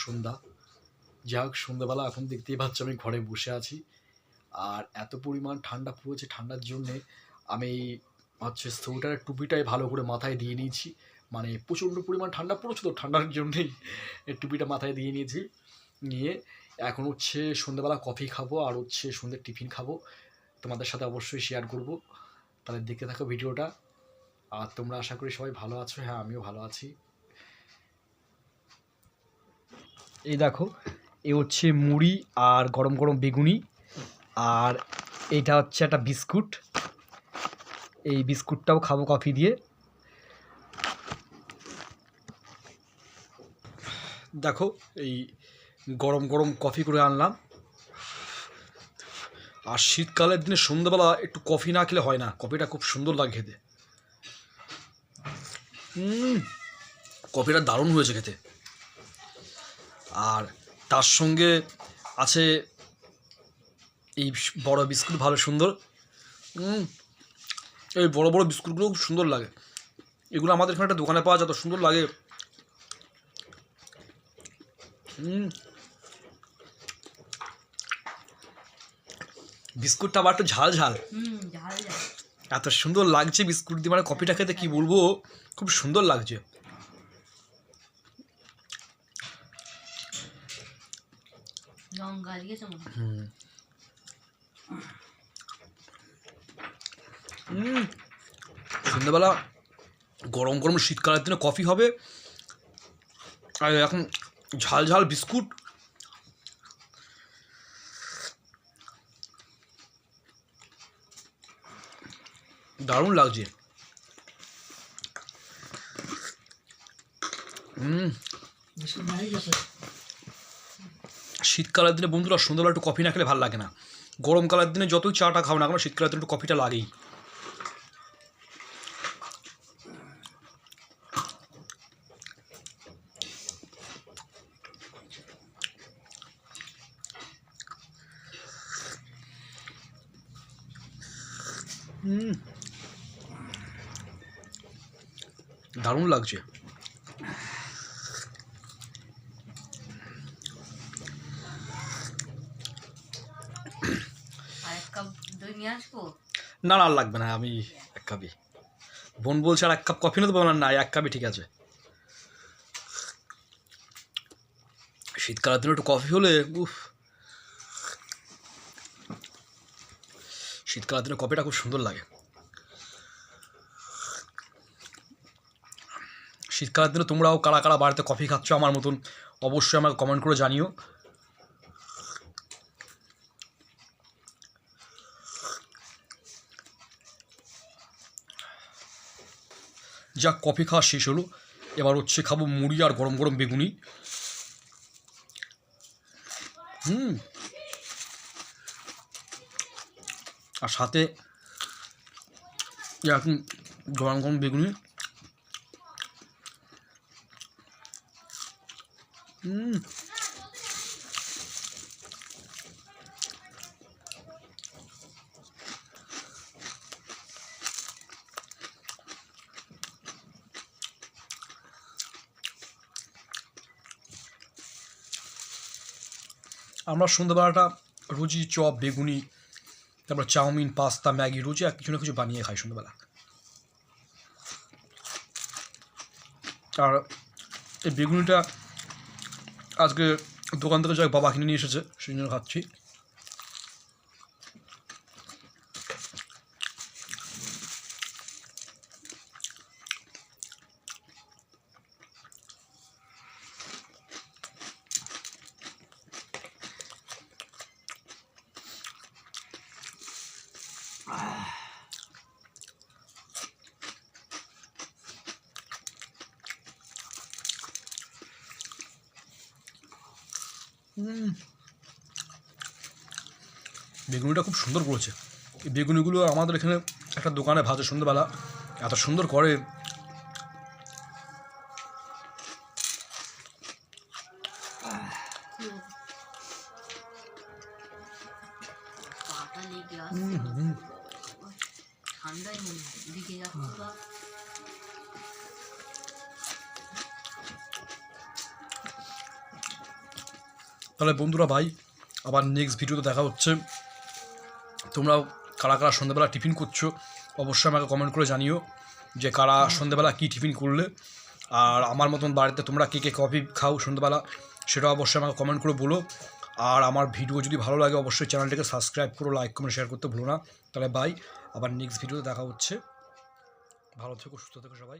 সন্ধ্যা। যাই হোক, সন্ধ্যাবেলা এখন দেখতেই পাচ্ছ আমি ঘরে বসে আছি। আর এত পরিমাণ ঠান্ডা পড়েছে, ঠান্ডার জন্যে আমি হচ্ছে সোয়েটারের টুপিটাই ভালো করে মাথায় দিয়ে নিয়েছি। মানে প্রচণ্ড পরিমাণ ঠান্ডা পড়েছে, তো ঠান্ডার জন্যেই এই টুপিটা মাথায় দিয়ে নিয়েছি। নিয়ে এখন হচ্ছে সন্ধ্যাবেলা কফি খাবো আর হচ্ছে সন্ধ্যের টিফিন খাবো। তোমাদের সাথে অবশ্যই শেয়ার করব। তাহলে দেখতে থাকো ভিডিওটা। আর তোমরা আশা করি সবাই ভালো আছো। হ্যাঁ, আমিও ভালো আছি। এই দেখো, এ হচ্ছে মুড়ি আর গরম গরম বেগুনি, আর এইটা হচ্ছে একটা বিস্কুট। এই বিস্কুটটাও খাবো কফি দিয়ে। দেখো, এই গরম গরম কফি করে আনলাম। আর শীতকালের দিনে সন্ধ্যাবেলা একটু কফি না খেলে হয় না, কফিটা খুব সুন্দর লাগে খেতে। কফিটা দারুণ হয়েছে খেতে। আর তার সঙ্গে আছে এই বড় বিস্কুট, ভালো সুন্দর। এই বড় বড় বিস্কুটগুলো খুব সুন্দর লাগে। এগুলো আমাদের এখানে একটা দোকানে পাওয়া যায়, তো সুন্দর লাগে। বিস্কুটটা আবার একটু ঝাল ঝাল, এত সুন্দর লাগছে বিস্কুট দিয়ে। মানে কফিটা খেতে কি বলবো, খুব সুন্দর লাগছে। সন্ধ্যাবেলা গরম গরম শীতকালের দিনে কফি হবে, আর এখন ঝাল ঝাল বিস্কুট। দারুণ লাগছে। শীতকালের দিনে বন্ধুরা সন্ধ্যাবেলা একটু কফি না খেলে ভালো লাগে না। গরমকালের দিনে যতই চাটা খাও না কেন, শীতকালের দিনে একটু কফিটা লাগেই। দারুণ লাগছে। না না, লাগবে না, আমি এক কাপই। বোন বলছে আর এক কাপ কফি না দেবো না, এক কাপই ঠিক আছে। শীতকালের দিনে একটু কফি হলে উফ, শীতকালের দিনে কফিটা খুব সুন্দর লাগে। শীতকালের দিনে তোমরাও কারা কারা বাড়িতে কফি খাচ্ছ আমার মতন, অবশ্যই আমাকে কমেন্ট করে জানিও। যা কফি খাওয়া শেষ হলো, এবার হচ্ছে খাবো মুড়ি আর গরম গরম বেগুনি। আর সাথে এখন গরম গরম বেগুনি। আমরা সন্ধ্যাবেলাটা রুজি, চপ, বেগুনি, তারপর চাউমিন, পাস্তা, ম্যাগি, রুজি আর কিছু না কিছু বানিয়ে খাই সন্ধ্যাবেলা। আর এই বেগুনিটা আজকে দোকান থেকে যাই বাবা কিনে নিয়ে এসেছে, সেই জন্য খাচ্ছি। বেগুনিটা খুব সুন্দর করেছে। এই বেগুনিগুলো আমাদের এখানে একটা দোকানে ভাজে সন্ধ্যাবেলা, এত সুন্দর করে। তাহলে বন্ধুরা ভাই, আবার নেক্সট ভিডিওতে দেখা হচ্ছে। তোমরাও কারা কারা সন্ধ্যেবেলা টিফিন করছো অবশ্যই আমাকে কমেন্ট করে জানিও যে কারা সন্ধ্যেবেলা কী টিফিন করলে। আর আমার মতন বাড়িতে তোমরা কে কে কফি খাও সন্ধ্যেবেলা সেটা অবশ্যই আমাকে কমেন্ট করে বলো। আর আমার ভিডিও যদি ভালো লাগে অবশ্যই চ্যানেলটাকে সাবস্ক্রাইব করো, লাইক কমেন্ট শেয়ার করতে ভুলো না। তাহলে বাই, আবার নেক্সট ভিডিওতে দেখা হচ্ছে। ভালো থেকো, সুস্থ থেকো সবাই।